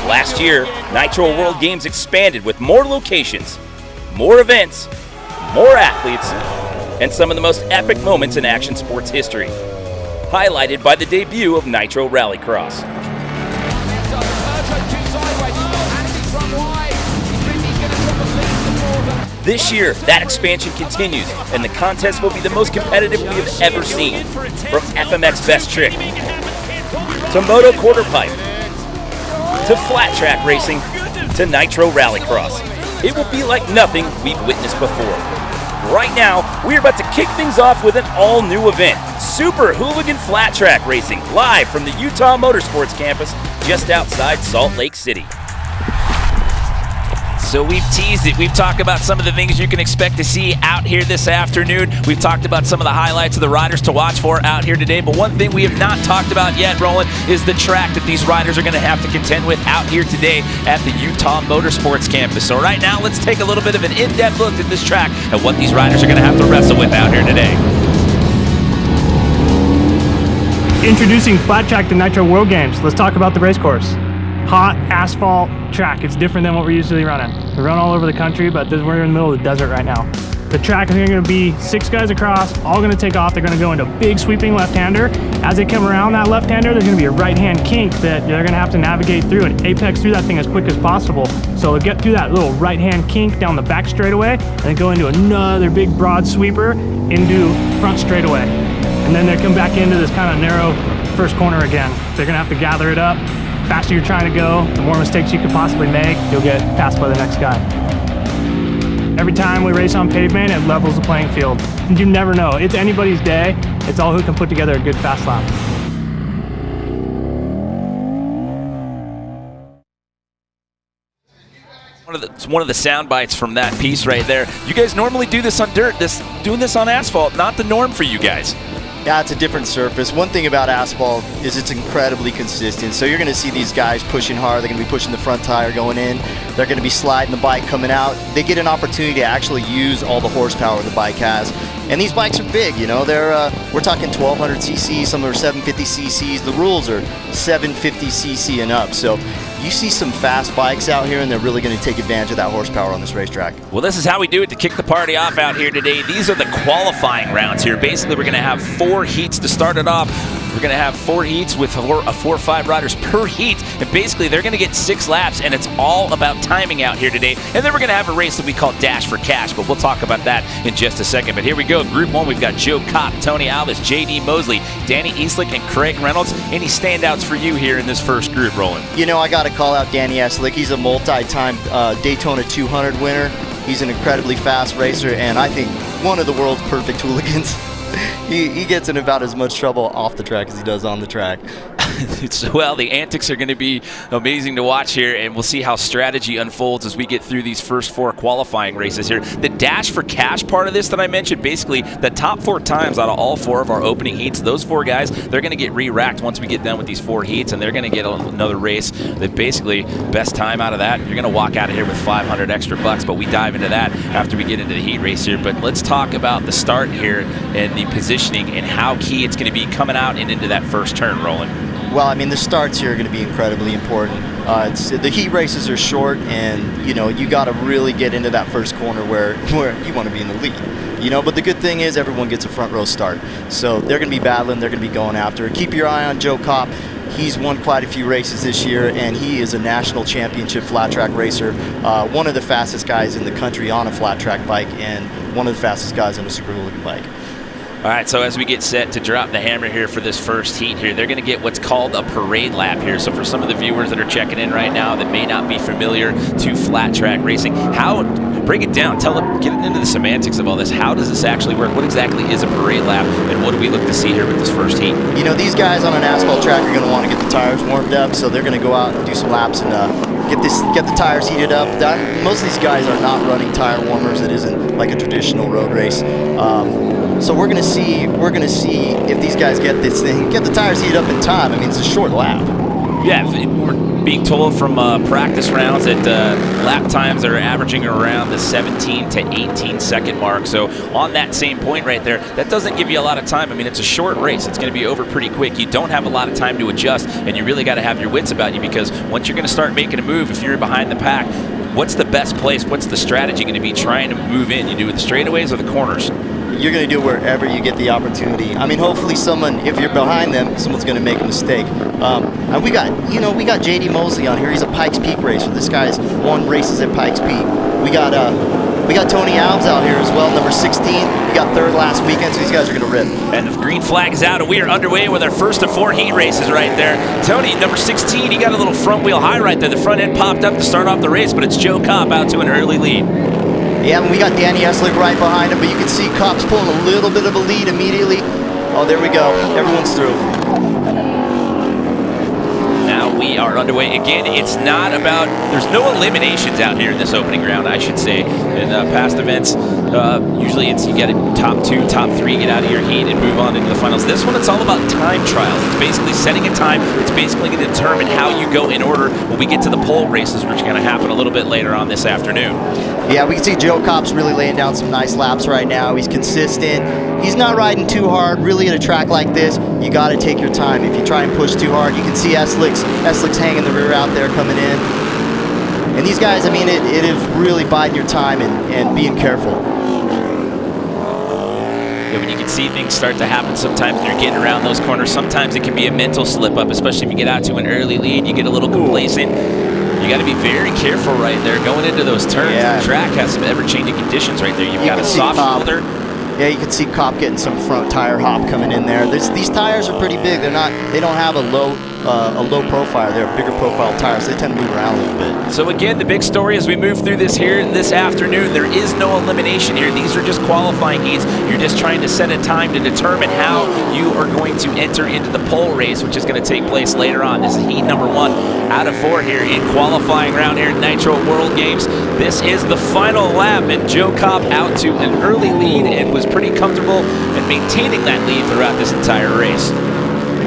Last year, Nitro World Games expanded with more locations, more events, more athletes, and some of the most epic moments in action sports history, highlighted by the debut of Nitro Rallycross. This year, that expansion continues, and the contest will be the most competitive we have ever seen. From FMX Best Trick, to Moto Quarter Pipe, to flat track racing, to Nitro Rallycross. It will be like nothing we've witnessed before. Right now, we're about to kick things off with an all-new event, Super Hooligan Flat Track Racing, live from the Utah Motorsports Campus just outside Salt Lake City. So we've teased it. We've talked about some of the things you can expect to see out here this afternoon. We've talked about some of the highlights of the riders to watch for out here today. But one thing we have not talked about yet, Roland, is the track that these riders are going to have to contend with out here today at the Utah Motorsports Campus. So right now, let's take a little bit of an in-depth look at this track and what these riders are going to have to wrestle with out here today. Introducing Flat Track to Nitro World Games. Let's talk about the race course. Hot asphalt track. It's different than what we're usually running. We run all over the country, but we're in the middle of the desert right now. The track is going to be 6 guys across, all going to take off. They're going to go into big sweeping left-hander. As they come around that left-hander, there's going to be a right-hand kink that they're going to have to navigate through and apex through that thing as quick as possible. So they'll get through that little right-hand kink down the back straightaway and then go into another big broad sweeper into front straightaway. And then they come back into this kind of narrow first corner again. They're going to have to gather it up. The faster you're trying to go, the more mistakes you could possibly make, you'll get passed by the next guy. Every time we race on pavement, it levels the playing field. You never know. It's anybody's day. It's all who can put together a good fast lap. It's one of the sound bites from that piece right there. You guys normally do this on dirt. Doing this on asphalt, not the norm for you guys. Yeah, it's a different surface. One thing about asphalt is it's incredibly consistent. So you're going to see these guys pushing hard. They're going to be pushing the front tire going in. They're going to be sliding the bike coming out. They get an opportunity to actually use all the horsepower the bike has. And these bikes are big, you know. We're talking 1,200 cc, some are 750 cc's. The rules are 750 cc and up. So you see some fast bikes out here, and they're really going to take advantage of that horsepower on this racetrack. Well, this is how we do it to kick the party off out here today. These are the qualifying rounds here. Basically, we're going to have 4 heats to start it off. We're going to have 4 heats with 4 or 5 riders per heat. And basically, they're going to get 6 laps, and it's all about timing out here today. And then we're going to have a race that we call Dash for Cash, but we'll talk about that in just a second. But here we go. Group 1, we've got Joe Kopp, Tony Alvis, J.D. Mosley, Danny Eastlick, and Craig Reynolds. Any standouts for you here in this first group, Roland? You know, I got to call out Danny Eastlick. He's a multi-time Daytona 200 winner. He's an incredibly fast racer, and I think one of the world's perfect hooligans. He gets in about as much trouble off the track as he does on the track. Well, the antics are going to be amazing to watch here, and we'll see how strategy unfolds as we get through these first 4 qualifying races here. The Dash for Cash part of this that I mentioned, basically the top 4 times out of all 4 of our opening heats, those 4 guys, they're going to get re-racked once we get done with these 4 heats, and they're going to get another race that basically, best time out of that, you're going to walk out of here with $500 extra bucks, but we dive into that after we get into the heat race here. But let's talk about the start here and the positioning and how key it's going to be coming out and into that first turn, Roland. Well, I mean, the starts here are going to be incredibly important. The heat races are short, and you know you got to really get into that first corner where you want to be in the lead. You know, but the good thing is everyone gets a front row start, so they're going to be battling. They're going to be going after it. Keep your eye on Joe Kopp. He's won quite a few races this year, and he is a national championship flat track racer. One of the fastest guys in the country on a flat track bike, and one of the fastest guys on a Super Hooligan bike. All right, so as we get set to drop the hammer here for this first heat here, they're going to get what's called a parade lap here. So for some of the viewers that are checking in right now that may not be familiar to flat track racing, break it down, get into the semantics of all this. How does this actually work? What exactly is a parade lap, and what do we look to see here with this first heat? You know, these guys on an asphalt track are going to want to get the tires warmed up, so they're going to go out and do some laps and get the tires heated up. Most of these guys are not running tire warmers. It isn't like a traditional road race. So we're gonna see if these guys get the tires heated up in time. I mean, it's a short lap. Yeah, being told from practice rounds that lap times are averaging around the 17 to 18 second mark. So on that same point right there, that doesn't give you a lot of time. I mean, it's a short race. It's going to be over pretty quick. You don't have a lot of time to adjust, and you really got to have your wits about you, because once you're going to start making a move, if you're behind the pack, what's the best place? What's the strategy going to be trying to move in? You do it the straightaways or the corners? You're going to do it wherever you get the opportunity. I mean, hopefully someone, if you're behind them, someone's going to make a mistake. And we got JD Mosley on here. He's a Pikes Peak racer. This guy's won races at Pikes Peak. We got Tony Alves out here as well, number 16. We got third last weekend, so these guys are going to rip. And the green flag is out, and we are underway with our first of 4 heat races right there. Tony, number 16, he got a little front wheel high right there. The front end popped up to start off the race, but it's Joe Kopp out to an early lead. Yeah, and we got Danny Eslick right behind him, but you can see Kopp's pulling a little bit of a lead immediately. Oh, there we go. Everyone's through. Now we are underway. Again, it's not about, there's no eliminations out here in this opening round, I should say. In past events, usually it's you get a top 2, top 3, get out of your heat and move on into the finals. This one, it's all about time trials. It's basically setting a time. It's basically going to determine how you go in order when we get to the pole races, which are going to happen a little bit later on this afternoon. Yeah, we can see Joe Kopp's really laying down some nice laps right now. He's consistent. He's not riding too hard. Really, at a track like this, you got to take your time. If you try and push too hard, you can see Eslick's hanging the rear out there coming in. And these guys, I mean, it is really biding your time and being careful. Yeah, when you can see things start to happen sometimes when you're getting around those corners, sometimes it can be a mental slip up, especially if you get out to an early lead, you get a little complacent. You got to be very careful right there going into those turns. Yeah. The track has some ever-changing conditions right there. You've got a soft shoulder. Yeah, you can see Kopp getting some front tire hop coming in there. These tires are pretty big. They don't have a low profile. They're bigger profile tires. They tend to move around a little bit. So again, the big story as we move through this here this afternoon, there is no elimination here. These are just qualifying heats. You're just trying to set a time to determine how you are going to enter into the pole race, which is going to take place later on. This is heat number 1 out of 4 here in qualifying round here at Nitro World Games. This is the final lap, and Joe Kopp out to an early lead and was pretty comfortable in maintaining that lead throughout this entire race.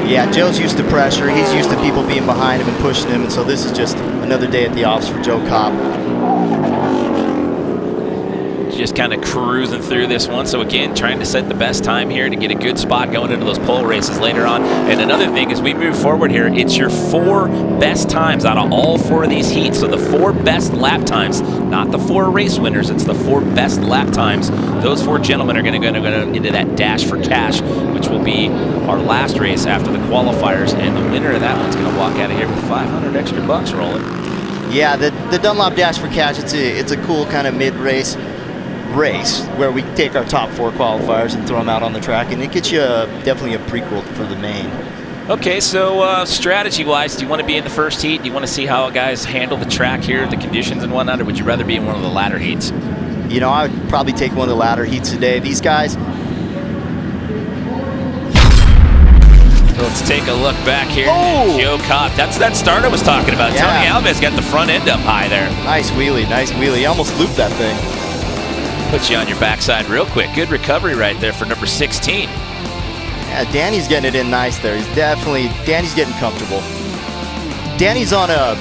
Yeah, Joe's used to pressure. He's used to people being behind him and pushing him, and so this is just another day at the office for Joe Kopp. Just kind of cruising through this one. So again, trying to set the best time here to get a good spot going into those pole races later on. And another thing, as we move forward here, it's your 4 best times out of all 4 of these heats. So the 4 best lap times, not the 4 race winners, it's the 4 best lap times. Those 4 gentlemen are going to go into that dash for cash, which will be our last race after the qualifiers. And the winner of that one's going to walk out of here with 500 extra bucks rolling. Yeah, the Dunlop Dash for Cash, it's a cool kind of mid-race race where we take our top 4 qualifiers and throw them out on the track, and it gets you definitely a prequel for the main. Okay, so strategy-wise, do you want to be in the first heat? Do you want to see how guys handle the track here, the conditions and whatnot, or would you rather be in one of the latter heats? You know, I would probably take one of the latter heats today. These guys. So let's take a look back here. Oh! Joe Kopp, that's that start I was talking about. Yeah. Tony Alves got the front end up high there. Nice wheelie, nice wheelie. He almost looped that thing. Put you on your backside real quick. Good recovery right there for number 16. Yeah, Danny's getting it in nice there. Danny's getting comfortable. Danny's on an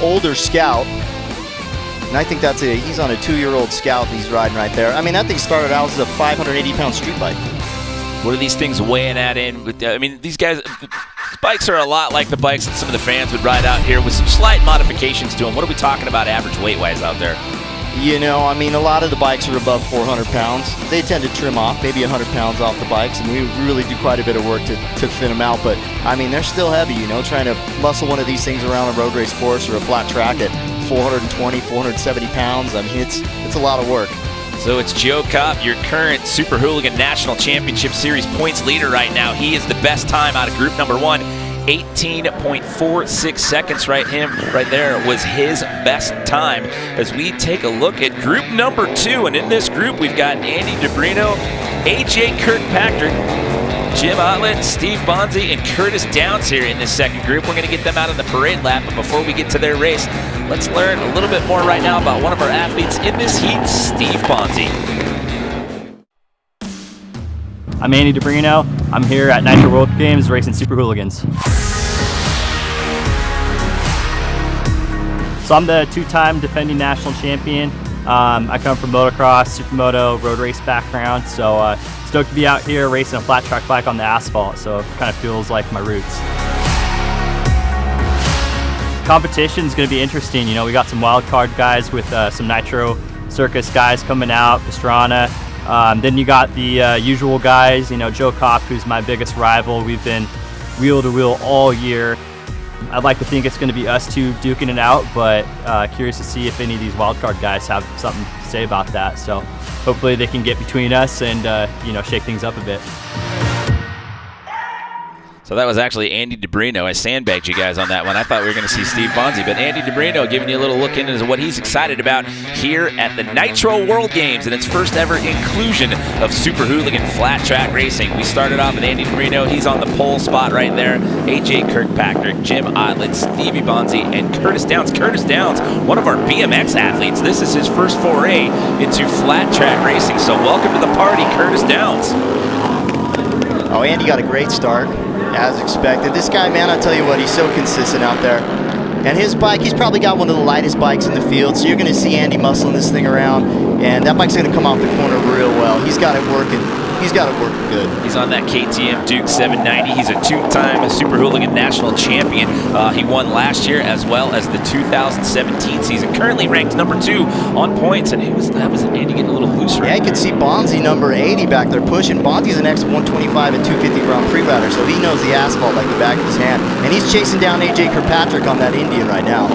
older Scout, and I think he's on a 2-year-old Scout he's riding right there. I mean, that thing started out as a 580-pound street bike. What are these things weighing at in? I mean, these bikes are a lot like the bikes that some of the fans would ride out here with some slight modifications to them. What are we talking about average weight-wise out there? You know, I mean, a lot of the bikes are above 400 pounds. They tend to trim off maybe 100 pounds off the bikes, and we really do quite a bit of work to thin them out. But, I mean, they're still heavy, you know, trying to muscle one of these things around a road race course or a flat track at 420, 470 pounds. I mean, it's a lot of work. So it's Joe Kopp, your current Super Hooligan National Championship Series points leader right now. He is the best time out of group number 1. 18.46 seconds right there was his best time. As we take a look at group number 2, and in this group we've got Andy DeBrino, AJ Kirkpatrick, Jim Otlet, Steve Bonzi, and Curtis Downs here in this second group. We're going to get them out on the parade lap, but before we get to their race, let's learn a little bit more right now about one of our athletes in this heat, Steve Bonzi. I'm Andy DeBrino. I'm here at Nitro World Games racing Super Hooligans. So I'm the 2-time defending national champion. I come from motocross, supermoto, road race background, so stoked to be out here racing a flat track bike on the asphalt, so it kind of feels like my roots. Competition is going to be interesting. You know, we got some wild card guys with some Nitro Circus guys coming out, Pastrana. Then you got the usual guys, you know, Joe Kopp, who's my biggest rival. We've been wheel to wheel all year. I'd like to think it's going to be us two duking it out, but curious to see if any of these wildcard guys have something to say about that. So hopefully they can get between us and you know, shake things up a bit. So that was actually Andy DeBrino. I sandbagged you guys on that one. I thought we were going to see Steve Bonzi, but Andy DeBrino giving you a little look into what he's excited about here at the Nitro World Games and its first ever inclusion of Super Hooligan flat track racing. We started off with Andy DeBrino. He's on the pole spot right there. AJ Kirkpatrick, Jim Otlet, Stevie Bonzi, and Curtis Downs. Curtis Downs, one of our BMX athletes. This is his first foray into flat track racing. So welcome to the party, Curtis Downs. Oh, Andy got a great start, as expected. This guy, man, I tell you what, he's so consistent out there. And his bike, he's probably got one of the lightest bikes in the field, so you're going to see Andy muscling this thing around, and that bike's going to come off the corner real well. He's got it working. He's got it working good. He's on that KTM Duke 790. He's a 2-time Super Hooligan national champion. He won last year as well as the 2017 season. Currently ranked number 2 on points, and that was Andy getting a little loose right Yeah, you can see Bonzi number 80 back there pushing. Bonzi's an ex-125 and 250 Grand Prix rider, so he knows the asphalt like the back of his hand. And he's chasing down AJ Kirkpatrick on that Indian right now.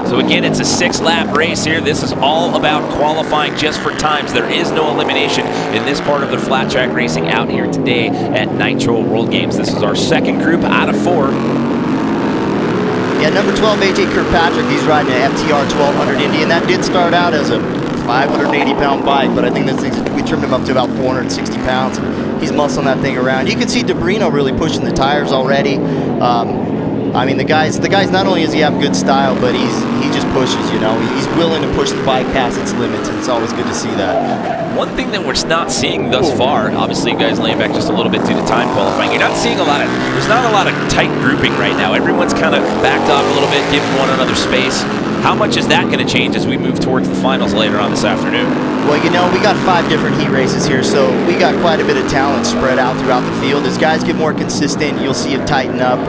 So again, it's a 6-lap race here. This is all about qualifying just for times. There is no elimination in this part of the flat track racing out here today at Nitro World Games. This is our second group out of 4. Yeah, number 12, AJ Kirkpatrick, he's riding an FTR 1200 Indian. That did start out as a 580-pound bike, but I think we trimmed him up to about 460 pounds. He's muscling that thing around. You can see DeBrino really pushing the tires already. I mean, the guy's not only does he have good style, but he just pushes, you know. He's willing to push the bike past its limits, and it's always good to see that. One thing that we're not seeing thus far, obviously you guys laying back just a little bit due to time qualifying, you're not seeing there's not a lot of tight grouping right now. Everyone's kind of backed off a little bit, giving one another space. How much is that going to change as we move towards the finals later on this afternoon? Well, you know, we got 5 different heat races here, so we got quite a bit of talent spread out throughout the field. As guys get more consistent, you'll see it tighten up.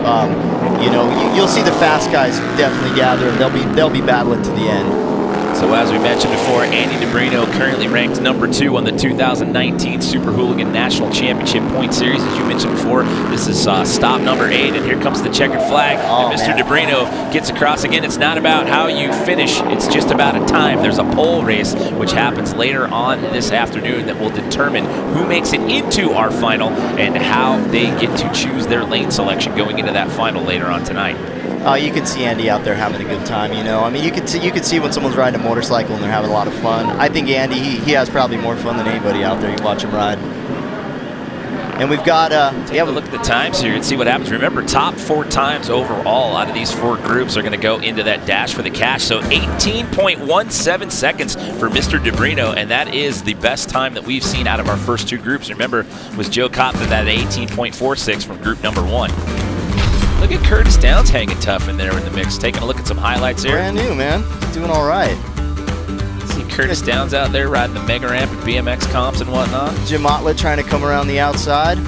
You know, you'll see the fast guys definitely gather, and they'll be battling to the end. So as we mentioned before, Andy DeBrino currently ranked number 2 on the 2019 Super Hooligan National Championship Point Series. As you mentioned before, this is stop number 8, and here comes the checkered flag. Oh, and Mr. DeBrino gets across again. It's not about how you finish, it's just about a time. There's a pole race, which happens later on this afternoon that will determine who makes it into our final and how they get to choose their lane selection going into that final later on tonight. You can see Andy out there having a good time, you know. I mean, you can see when someone's riding a motorcycle and they're having a lot of fun. I think Andy, he has probably more fun than anybody out there. You watch him ride. And we've got, yeah, we'll look at the times here and see what happens. Remember, top 4 times overall out of these 4 groups are going to go into that dash for the cash. So 18.17 seconds for Mr. DeBrino, and that is the best time that we've seen out of our first 2 groups. Remember, was Joe Kopp at that 18.46 from group number 1. Look at Curtis Downs hanging tough in there in the mix. Taking a look at some highlights here. Brand new, man. He's doing all right. See Curtis Downs out there riding the Mega Ramp and BMX comps and whatnot. Jim Otlet trying to come around the outside.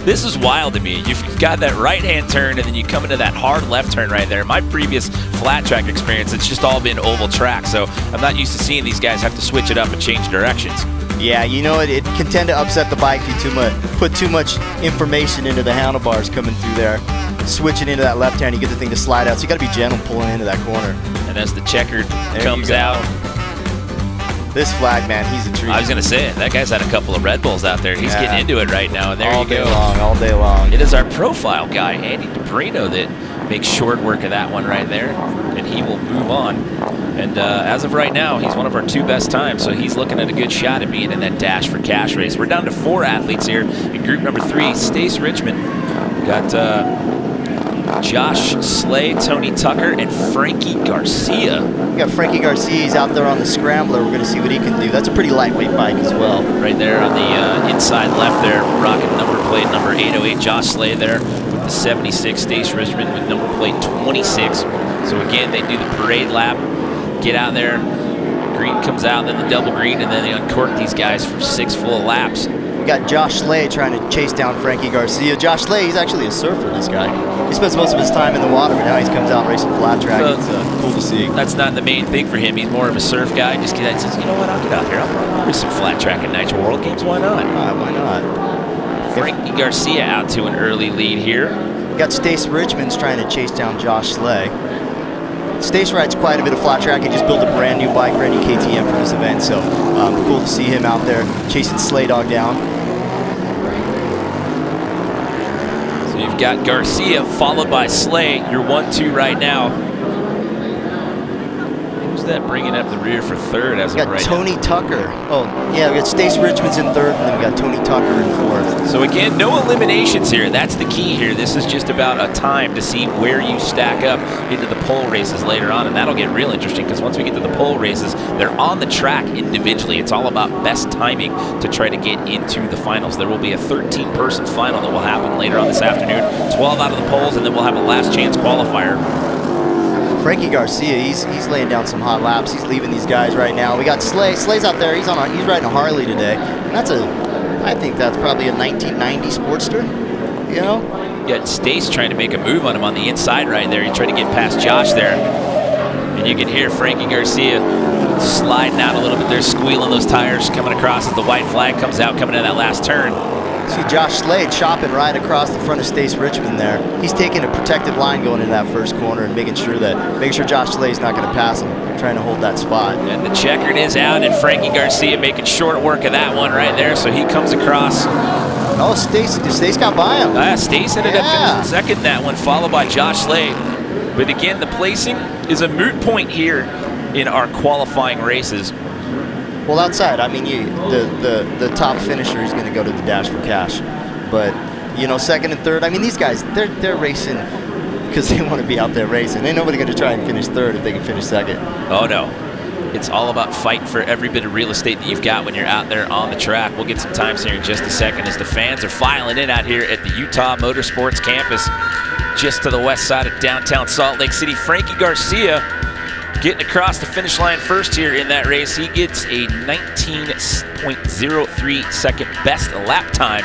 This is wild to me. You've got that right-hand turn, and then you come into that hard left turn right there. My previous flat track experience, it's just all been oval track, so I'm not used to seeing these guys have to switch it up and change directions. Yeah, you know, it can tend to upset the bike if you put too much information into the handlebars coming through there. Switching into that left hand, you get the thing to slide out, so you got to be gentle pulling into that corner. And as the checkered comes out, this flag, man, he's a treat. I was going to say it. That guy's had a couple of Red Bulls out there. He's getting into it right now, and there you go. All day long. It is our profile guy, Andy DeBrino, that makes short work of that one right there, and he will move on. And as of right now, he's one of our 2 best times, so he's looking at a good shot at being in that dash for cash race. We're down to 4 athletes here in group number 3. Stace Richmond, got Josh Slay, Tony Tucker, and Frankie Garcia. We got Frankie Garcia. He's out there on the scrambler. We're going to see what he can do. That's a pretty lightweight bike as well. Right there on the inside left there, rocking number plate number 808. Josh Slay there with the 76. Stace Richmond with number plate 26. So again, they do the parade lap, get out there, green comes out, then the double green, and then they uncork these guys for 6 full laps. We got Josh Slay trying to chase down Frankie Garcia. Josh Slay, he's actually a surfer, this guy. He spends most of his time in the water, but now he comes out racing flat track. So it's cool to see. That's not the main thing for him. He's more of a surf guy. Just says, you know what, I'll get out here. I'll race some flat track at Nitro World Games. Why not? Why not? Frankie Garcia out to an early lead here. We got Stace Richmond's trying to chase down Josh Slay. Stace rides quite a bit of flat track. He just built a brand new bike, brand new KTM for this event, so cool to see him out there chasing Slay Dog down. So you've got Garcia followed by Slay, your 1-2 right now. Who's that bringing up the rear for third as We of got right Tony now? Tucker. Oh, yeah, we got Stace Richmond's in third, and then we got Tony Tucker in fourth. So again, no eliminations here. That's the key here. This is just about a time to see where you stack up into the pole races later on, and that'll get real interesting because once we get to the pole races, they're on the track individually. It's all about best timing to try to get into the finals. There will be a 13-person final that will happen later on this afternoon. 12 out of the poles, and then we'll have a last chance qualifier. Frankie Garcia, he's laying down some hot laps. He's leaving these guys right now. We got Slay. Slay's out there. He's riding a Harley today. And I think that's probably a 1990 Sportster. You know? You got Stace trying to make a move on him on the inside right there. He tried to get past Josh there. And you can hear Frankie Garcia sliding out a little bit there, squealing those tires, coming across as the white flag comes out, coming into that last turn. See Josh Slade chopping right across the front of Stace Richmond there. He's taking a protective line going into that first corner and making sure Josh Slade's not going to pass him, trying to hold that spot. And the checkered is out, and Frankie Garcia making short work of that one right there. So he comes across. Oh, Stace got by him. Stace ended up finishing second in that one, followed by Josh Slade. But again, the placing is a moot point here in our qualifying races. Well, outside, I mean, the top finisher is going to go to the Dash for Cash. But, you know, second and third, I mean, these guys, they're racing because they want to be out there racing. Ain't nobody going to try and finish third if they can finish second. Oh, no. It's all about fighting for every bit of real estate that you've got when you're out there on the track. We'll get some times here in just a second as the fans are filing in out here at the Utah Motorsports Campus just to the west side of downtown Salt Lake City. Frankie Garcia getting across the finish line first here in that race. He gets a 19.03 second best lap time.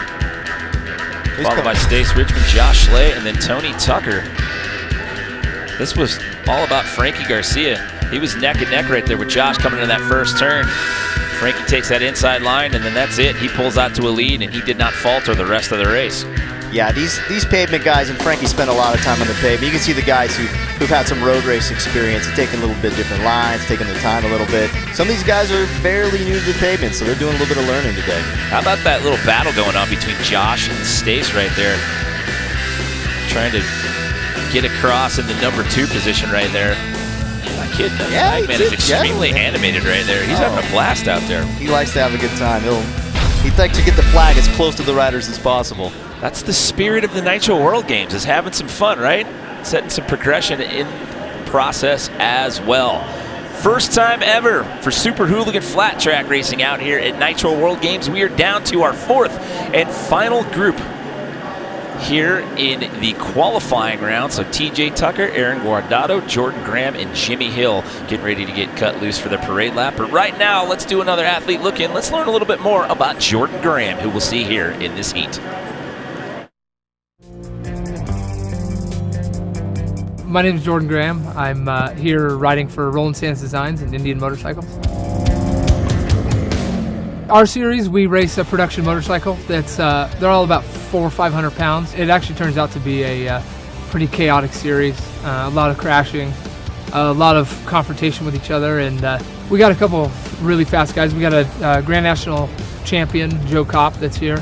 Followed by Stace Richmond, Josh Slay, and then Tony Tucker. This was all about Frankie Garcia. He was neck and neck right there with Josh coming into that first turn. Frankie takes that inside line, and then that's it. He pulls out to a lead, and he did not falter the rest of the race. Yeah, these pavement guys, and Frankie spent a lot of time on the pavement. You can see the guys who've had some road race experience, taking a little bit different lines, taking their time a little bit. Some of these guys are fairly new to the pavement, so they're doing a little bit of learning today. How about that little battle going on between Josh and Stace right there? Trying to get across in the number 2 position right there. Not kidding. Yeah, Man is extremely animated right there. He's having a blast out there. He likes to have a good time. He'd like to get the flag as close to the riders as possible. That's the spirit of the Nitro World Games, is having some fun, right? Setting some progression in process as well. First time ever for Super Hooligan flat track racing out here at Nitro World Games. We are down to our 4th and final group here in the qualifying round. So TJ Tucker, Aaron Guardado, Jordan Graham, and Jimmy Hill getting ready to get cut loose for their parade lap. But right now, let's do another athlete look in. Let's learn a little bit more about Jordan Graham, who we'll see here in this heat. My name is Jordan Graham. I'm here riding for Roland Sands Designs and Indian Motorcycles. Our series, we race a production motorcycle that's they're all about 400 or 500 pounds. It actually turns out to be a pretty chaotic series. A lot of crashing, a lot of confrontation with each other, and we got a couple of really fast guys. We got a Grand National champion, Joe Kopp, that's here.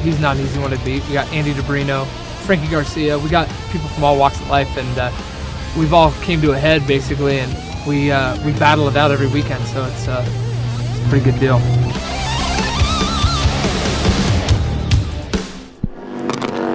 He's not an easy one to beat. We got Andy DeBrino, Frankie Garcia. We got people from all walks of life, and we've all came to a head basically, and we battle it out every weekend. So it's a pretty good deal.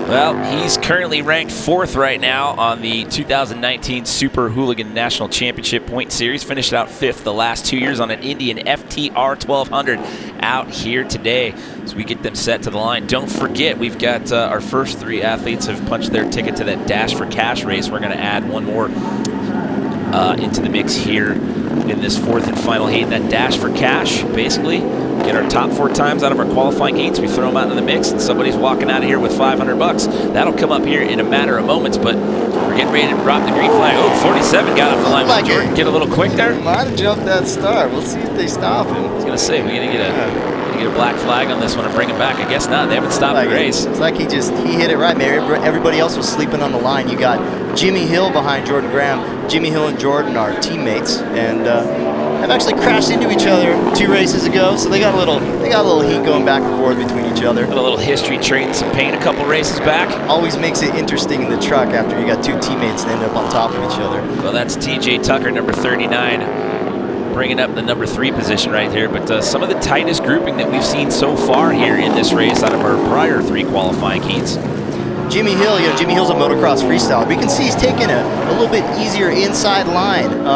Well, he's currently ranked 4th right now on the 2019 Super Hooligan National Championship Point Series. Finished out 5th the last 2 years on an Indian FTR 1200 out here today. So we get them set to the line. Don't forget, we've got our first 3 athletes have punched their ticket to that Dash for Cash race. We're going to add one more into the mix here in this fourth and final heat. That dash for cash, basically. Get our top 4 times out of our qualifying heats. We throw them out into the mix, and somebody's walking out of here with $500. That'll come up here in a matter of moments, but we're getting ready to drop the green flag. Oh, 47 got off the line. Like Jordan get a little quick there. Might have jumped that start. We'll see if they stop him. I was going to say, we're going to get a black flag on this one and bring him back. I guess not. They haven't stopped the race. It's like he hit it right, man. Everybody else was sleeping on the line. You got Jimmy Hill behind Jordan Graham. Jimmy Hill and Jordan are teammates, and have actually crashed into each other 2 races ago. So they got a little heat going back and forth between each other. Got a little history, trading some paint a couple races back. Always makes it interesting in the truck after you got 2 teammates that end up on top of each other. Well, that's TJ Tucker, number 39, bringing up the number 3 position right here. But some of the tightest grouping that we've seen so far here in this race out of our prior 3 qualifying heats. Jimmy Hill, Jimmy Hill's a motocross freestyler. We can see he's taking a little bit easier inside line.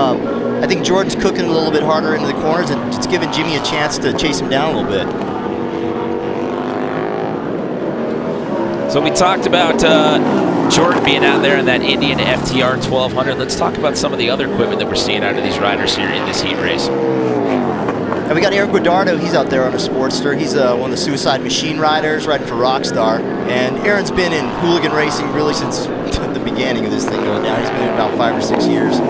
I think Jordan's cooking a little bit harder into the corners, and it's giving Jimmy a chance to chase him down a little bit. So we talked about Jordan being out there in that Indian FTR 1200. Let's talk about some of the other equipment that we're seeing out of these riders here in this heat race. And we got Aaron Guadardo. He's out there on a Sportster. He's one of the Suicide Machine riders riding for Rockstar. And Aaron's been in Hooligan racing really since the beginning of this thing going down. He's been in about 5 or 6 years.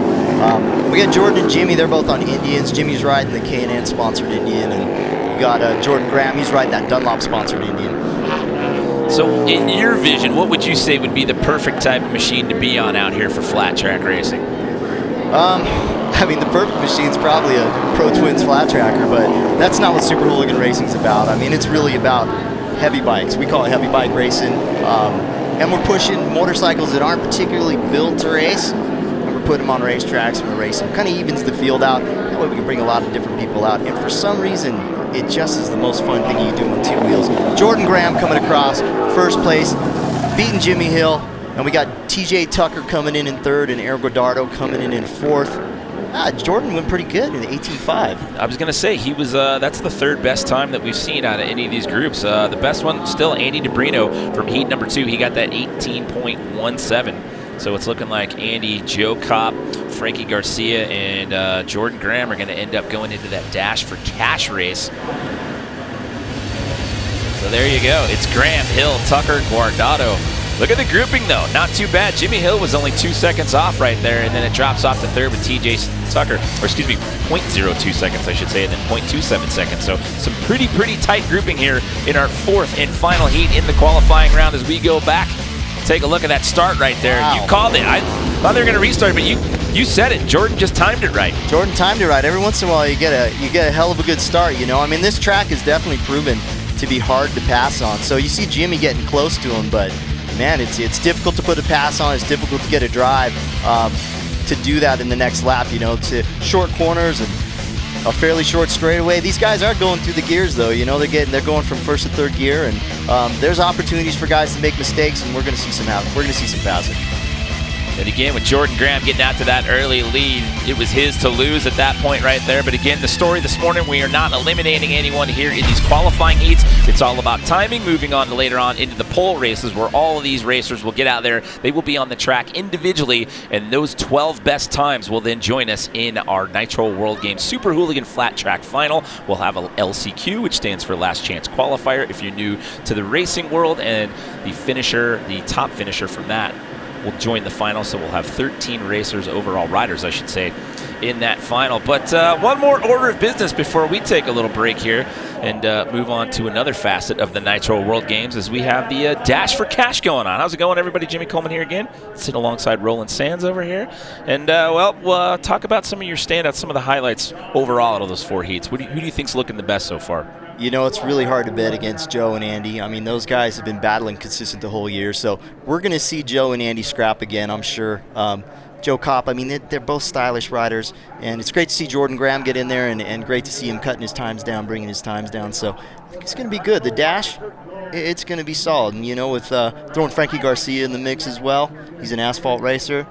We got Jordan and Jimmy. They're both on Indians. Jimmy's riding the K&N sponsored Indian, and we got Jordan Graham. He's riding that Dunlop sponsored Indian. So in your vision, what would you say would be the perfect type of machine to be on out here for flat track racing? I mean, the perfect machine's probably a Pro Twins flat tracker, but that's not what Super Hooligan Racing's about. I mean, it's really about heavy bikes. We call it heavy bike racing. And we're pushing motorcycles that aren't particularly built to race, and we're putting them on racetracks and we're racing. Kind of evens the field out. That way we can bring a lot of different people out. And for some reason, it just is the most fun thing you do on 2 wheels. Jordan Graham coming across, first place, beating Jimmy Hill. And we got TJ Tucker coming in 3rd and Aaron Guadardo coming in 4th. Jordan went pretty good in 18.5. I was going to say, he was. That's the 3rd best time that we've seen out of any of these groups. The best one still Andy DeBrino from heat number 2. He got that 18.17. So it's looking like Andy, Joe Kopp, Frankie Garcia, and Jordan Graham are going to end up going into that dash for cash race. So there you go. It's Graham, Hill, Tucker, Guardado. Look at the grouping, though. Not too bad. Jimmy Hill was only 2 seconds off right there, and then it drops off to 3rd with TJ Tucker, or excuse me, 0.02 seconds, I should say, and then 0.27 seconds. So some pretty tight grouping here in our 4th and final heat in the qualifying round as we go back. Take a look at that start right there. Wow. You called it. I thought they were going to restart, but you said it. Jordan just timed it right. Jordan timed it right. Every once in a while, you get a hell of a good start. I mean, this track is definitely proven to be hard to pass on. So you see Jimmy getting close to him, but man, it's difficult to put a pass on. It's difficult to get a drive to do that in the next lap. To short corners and a fairly short straightaway. These guys aren't going through the gears though. They're going from 1st to 3rd gear, and there's opportunities for guys to make mistakes, and we're going to see some passing. And again, with Jordan Graham getting out to that early lead, it was his to lose at that point right there. But again, the story this morning, we are not eliminating anyone here in these qualifying heats. It's all about timing, moving on to later on into the pole races where all of these racers will get out there. They will be on the track individually, and those 12 best times will then join us in our Nitro World Games Super Hooligan Flat Track Final. We'll have a LCQ, which stands for Last Chance Qualifier if you're new to the racing world, and the top finisher from that will join the final. So we'll have 13 racers, overall riders, I should say, in that final. But one more order of business before we take a little break here and move on to another facet of the Nitro World Games, as we have the Dash for Cash going on. How's it going, everybody? Jimmy Coleman here again, sitting alongside Roland Sands over here. And, we'll talk about some of your standouts, some of the highlights overall out of those 4 heats. Who do you think's looking the best so far? It's really hard to bet against Joe and Andy. I mean, those guys have been battling consistent the whole year, so we're going to see Joe and Andy scrap again, I'm sure. Joe Kopp, I mean, they're both stylish riders, and it's great to see Jordan Graham get in there, and great to see him cutting his times down, bringing his times down. So I think it's going to be good. The dash, it's going to be solid. And, with throwing Frankie Garcia in the mix as well, he's an asphalt racer.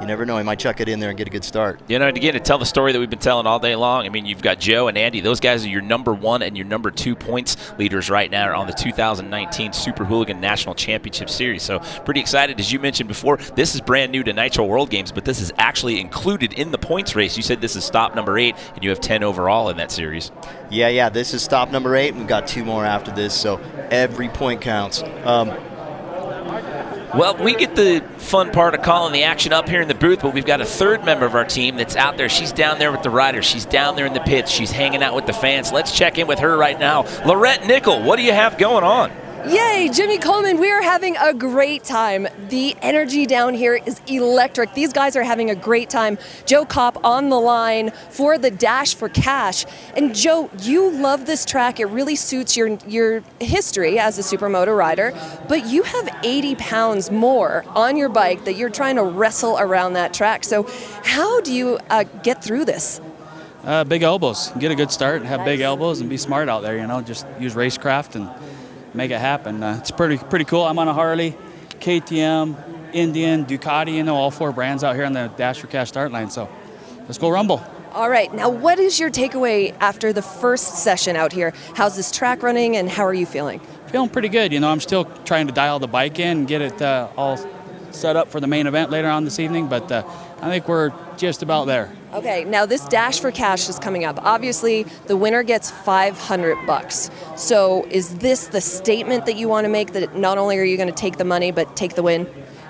You never know. He might chuck it in there and get a good start. You know, and again, to tell the story that we've been telling all day long, I mean, you've got Joe and Andy. Those guys are your #1 and your #2 points leaders right now on the 2019 Super Hooligan National Championship Series. So pretty excited. As you mentioned before, this is brand new to Nitro World Games, but this is actually included in the points race. You said this is stop number 8, and you have 10 overall in that series. Yeah, this is stop number 8. We've got 2 more after this, so every point counts. Well, we get the fun part of calling the action up here in the booth, but we've got a third member of our team that's out there. She's down there with the riders. She's down there in the pits. She's hanging out with the fans. Let's check in with her right now. Lorette Nickel, what do you have going on? Yay, Jimmy Coleman, we are having a great time. The energy down here is electric. These guys are having a great time. Joe Kopp on the line for the Dash for Cash. And Joe, you love this track. It really suits your history as a supermoto rider, but you have 80 pounds more on your bike that you're trying to wrestle around that track. So how do you get through this? Big elbows. Get a good start and have big elbows and be smart out there, you know, just use racecraft and make it happen. It's pretty cool. I'm on a Harley, KTM, Indian, Ducati, you know, all 4 brands out here on the Dash for Cash start line. So let's go rumble. All right, now what is your takeaway after the first session out here? How's this track running and how are you feeling? Feeling pretty good. You know, I'm still trying to dial the bike in and get it all set up for the main event later on this evening, but I think we're just about there. Okay, now this Dash for Cash is coming up. Obviously, the winner gets $500. So is this the statement that you want to make, that not only are you going to take the money, but take the win?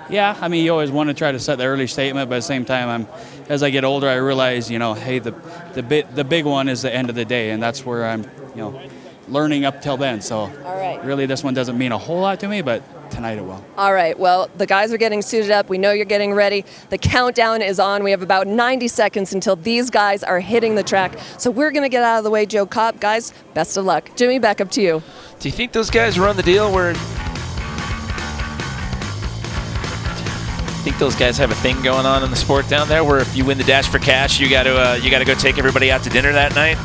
Yeah, I mean, you always want to try to set the early statement, but at the same time, as I get older, I realize, you know, hey, the big one is the end of the day, and that's where I'm, you know, learning up till then. So all right. Really, this one doesn't mean a whole lot to me, but tonight it will. All right, well, the guys are getting suited up. We know you're getting ready. The countdown is on. We have about 90 seconds until these guys are hitting the track. So we're going to get out of the way, Joe Kopp. Guys, best of luck. Jimmy, back up to you. Do you think those guys run the deal where... think those guys have a thing going on in the sport down there where if you win the Dash for Cash, you got to go take everybody out to dinner that night?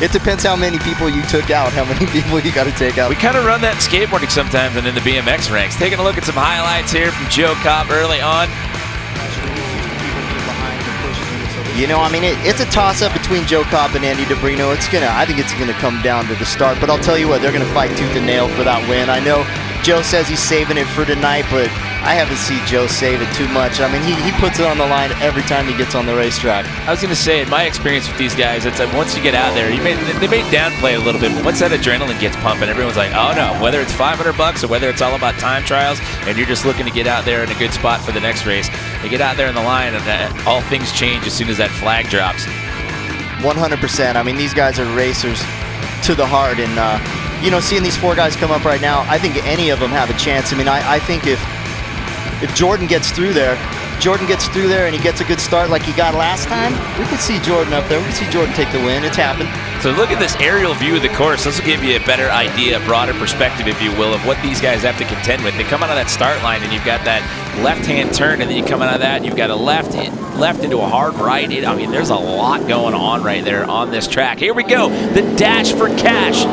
It depends how many people you took out, how many people you got to take out. We kind of run that in skateboarding sometimes and in the BMX ranks. Taking a look at some highlights here from Joe Kopp early on. You know, I mean, it's a toss-up between Joe Kopp and Andy DeBrino. I think it's gonna come down to the start. But I'll tell you what, they're gonna fight tooth and nail for that win. I know Joe says he's saving it for tonight, but I haven't seen Joe save it too much. I mean, he puts it on the line every time he gets on the racetrack. I was gonna say, in my experience with these guys, it's like once you get out there, they may downplay a little bit, but once that adrenaline gets pumping, everyone's like, oh no, whether it's $500 or whether it's all about time trials, and you're just looking to get out there in a good spot for the next race, you get out there in the line, and all things change as soon as that flag drops. 100%. I mean, these guys are racers to the heart, and you know, seeing these 4 guys come up right now, I think any of them have a chance. I mean, I think if Jordan gets through there, and he gets a good start like he got last time, we could see Jordan up there. We could see Jordan take the win. It's happened. So look at this aerial view of the course. This will give you a better idea, a broader perspective, if you will, of what these guys have to contend with. They come out of that start line, and you've got that left-hand turn, and then you come out of that, and you've got a left into a hard right. I mean, there's a lot going on right there on this track. Here we go, the Dash for Cash.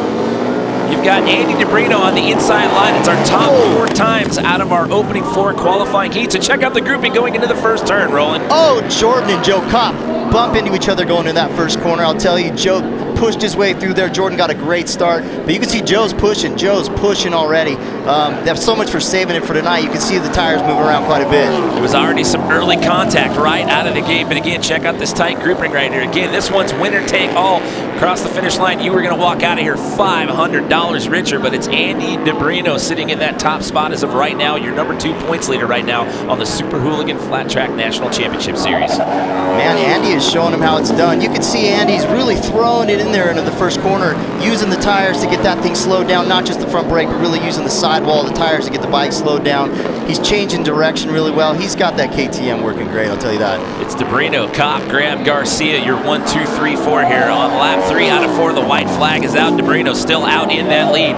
You've got Andy DeBrino on the inside line. It's our top 4 times out of our opening 4 qualifying heats. So check out the grouping going into the first turn, Roland. Oh, Jordan and Joe Kopp bump into each other going in that first corner. I'll tell you, Joe pushed his way through there. Jordan got a great start, but you can see Joe's pushing already. That's so much for saving it for tonight. You can see the tires move around quite a bit. There was already some early contact right out of the gate, but again, check out this tight grouping right here. Again, this one's winner take all. Across the finish line, you were going to walk out of here $500 richer, but it's Andy DeBrino sitting in that top spot as of right now, your #2 points leader right now on the Super Hooligan Flat Track National Championship Series. Man, Andy is showing him how it's done. You can see Andy's really throwing it in there into the first corner, using the tires to get that thing slowed down, not just the front brake, but really using the sidewall of the tires to get the bike slowed down. He's changing direction really well. He's got that KTM working great, I'll tell you that. It's DeBrino, Kopp, Graham, Garcia, your 1, 2, 3, 4 here on lap 3 out of 4. The white flag is out. DeBrino still out in that lead.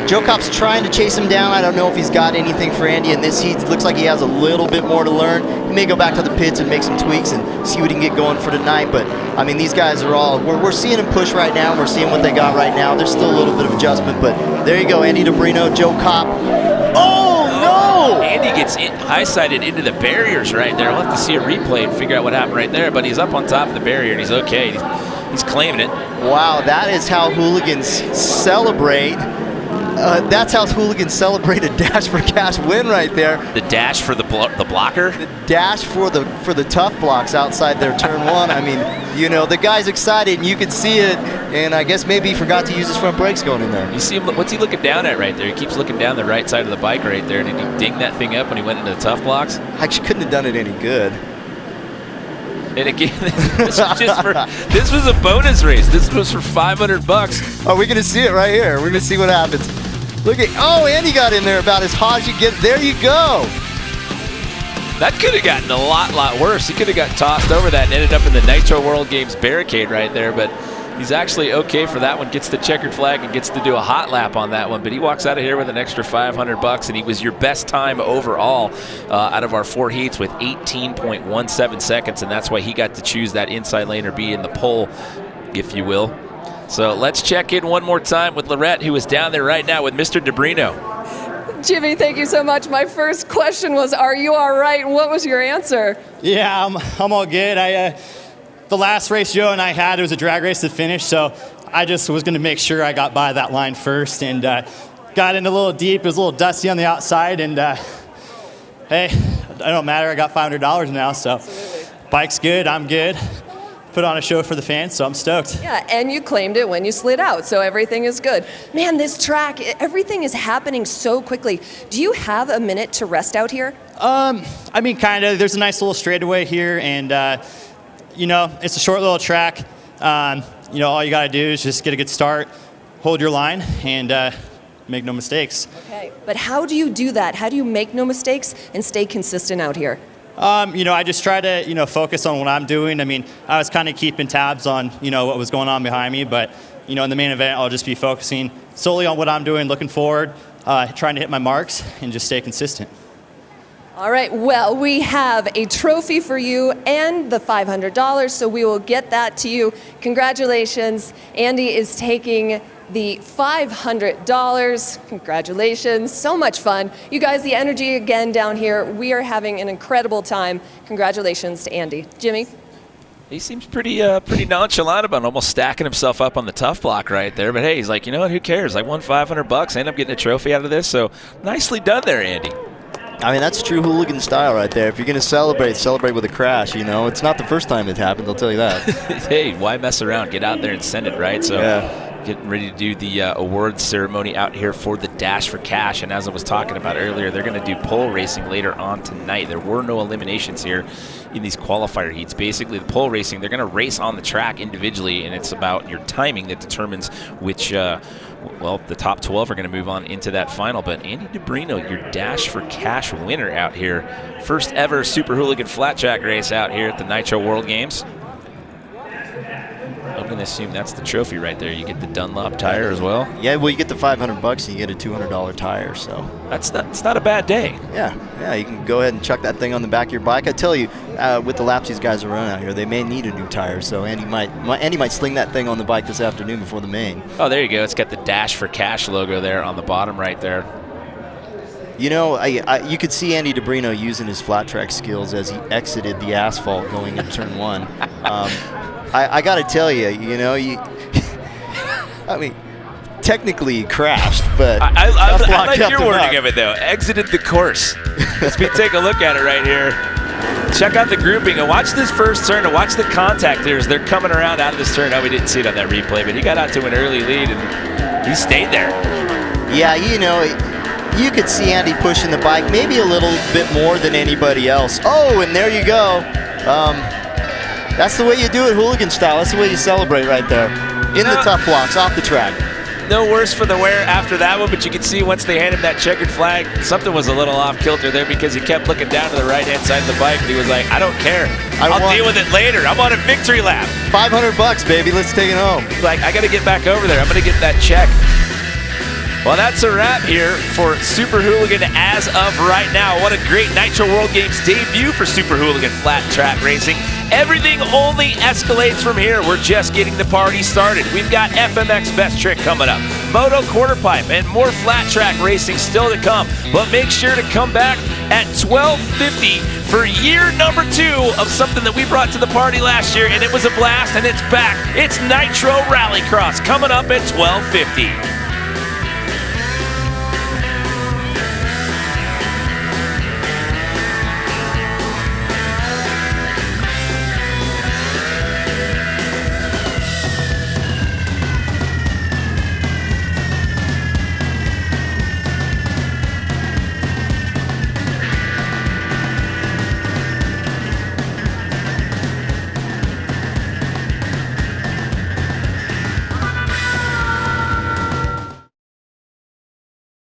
Joe Kopp's trying to chase him down. I don't know if he's got anything for Andy in this heat. Looks like he has a little bit more to learn. He may go back to the pits and make some tweaks and see what he can get going for tonight. But, I mean, these guys are all, we're seeing them push right now. We're seeing what they got right now. There's still a little bit of adjustment, but there you go, Andy DeBrino, Joe Kopp. Oh, no! Oh! Andy gets high-sided into the barriers right there. We'll have to see a replay and figure out what happened right there, but he's up on top of the barrier and he's okay. He's claiming it. Wow, that is how hooligans celebrate. That's how hooligans celebrate a dash for cash win right there. The dash for the blocker. The dash for the tough blocks outside their turn one. I mean, you know, the guy's excited and you could see it. And I guess maybe he forgot to use his front brakes going in there. You see him? What's he looking down at right there? He keeps looking down the right side of the bike right there. Did he ding that thing up when he went into the tough blocks? Actually, couldn't have done it any good. And again, this was a bonus race. This was for $500. Oh, we're gonna see it right here. We're gonna see what happens. Look at, oh, Andy got in there about as hot as you get. There you go. That could have gotten a lot worse. He could have got tossed over that and ended up in the Nitro World Games barricade right there, but he's actually okay for that one. Gets the checkered flag and gets to do a hot lap on that one, but he walks out of here with an extra $500, and he was your best time overall out of our 4 heats with 18.17 seconds, and that's why he got to choose that inside lane or be in the pole, if you will. So let's check in one more time with Lorette, who is down there right now with Mr. DeBrino. Jimmy, thank you so much. My first question was, are you all right? And what was your answer? Yeah, I'm all good. The last race Joe and I had, it was a drag race to finish, so I just was going to make sure I got by that line first, and got in a little deep. It was a little dusty on the outside, and hey, it don't matter. I got $500 now, so absolutely. Bike's good. I'm good. Put on a show for the fans, so I'm stoked. Yeah, and you claimed it when you slid out, so everything is good. Man, this track, everything is happening so quickly. Do you have a minute to rest out here? I mean, kind of. There's a nice little straightaway here, and you know, it's a short little track. You know, all you got to do is just get a good start, hold your line, and make no mistakes. Okay, but how do you do that? How do you make no mistakes and stay consistent out here? You know, I just try to, you know, focus on what I'm doing. I mean, I was kind of keeping tabs on, you know, what was going on behind me, but, you know, in the main event, I'll just be focusing solely on what I'm doing, looking forward, trying to hit my marks, and just stay consistent. All right, well, we have a trophy for you and the $500, so we will get that to you. Congratulations. Andy is taking the $500. Congratulations. So much fun. You guys, the energy again down here. We are having an incredible time. Congratulations to Andy. Jimmy? He seems pretty nonchalant about almost stacking himself up on the tough block right there. But hey, he's like, you know what, who cares? I won $500, I end up getting a trophy out of this. So nicely done there, Andy. I mean, that's true hooligan style right there. If you're going to celebrate with a crash, you know. It's not the first time it happened, I'll tell you that. Hey, why mess around? Get out there and send it, right? So yeah. Getting ready to do the awards ceremony out here for the Dash for Cash. And as I was talking about earlier, they're going to do pole racing later on tonight. There were no eliminations here in these qualifier heats. Basically, the pole racing, they're going to race on the track individually, and it's about your timing that determines which, well, the top 12 are going to move on into that final. But Andy DeBrino, your Dash for Cash winner out here. First ever Super Hooligan flat track race out here at the Nitro World Games. I'm going to assume that's the trophy right there. You get the Dunlop tire as well. Yeah, well, you get the $500 and you get a $200 tire, so. That's not a bad day. Yeah, you can go ahead and chuck that thing on the back of your bike. I tell you, with the laps these guys are running out here, they may need a new tire, so Andy might sling that thing on the bike this afternoon before the main. Oh, there you go. It's got the Dash for Cash logo there on the bottom right there. You know, you could see Andy DeBrino using his flat track skills as he exited the asphalt going into turn one. I got to tell you, you know, I mean, technically he crashed, but I like your wording of it, though. Exited the course. Let's take a look at it right here. Check out the grouping and watch this first turn and watch the contact here as they're coming around out of this turn. Oh, we didn't see it on that replay, but he got out to an early lead and he stayed there. Yeah, you know, you could see Andy pushing the bike maybe a little bit more than anybody else. Oh, and there you go. That's the way you do it, hooligan style. That's the way you celebrate right there. In the tough blocks, off the track. No worse for the wear after that one, but you can see once they handed him that checkered flag, something was a little off kilter there because he kept looking down to the right-hand side of the bike, and he was like, I don't care. I'll deal with it later. I'm on a victory lap. $500, baby. Let's take it home. Like, I got to get back over there. I'm going to get that check. Well, that's a wrap here for Super Hooligan as of right now. What a great Nitro World Games debut for Super Hooligan flat track racing. Everything only escalates from here. We're just getting the party started. We've got FMX Best Trick coming up, Moto Quarter Pipe, and more flat track racing still to come. But make sure to come back at 12:50 for year number 2 of something that we brought to the party last year, and it was a blast, and it's back. It's Nitro Rallycross coming up at 12:50.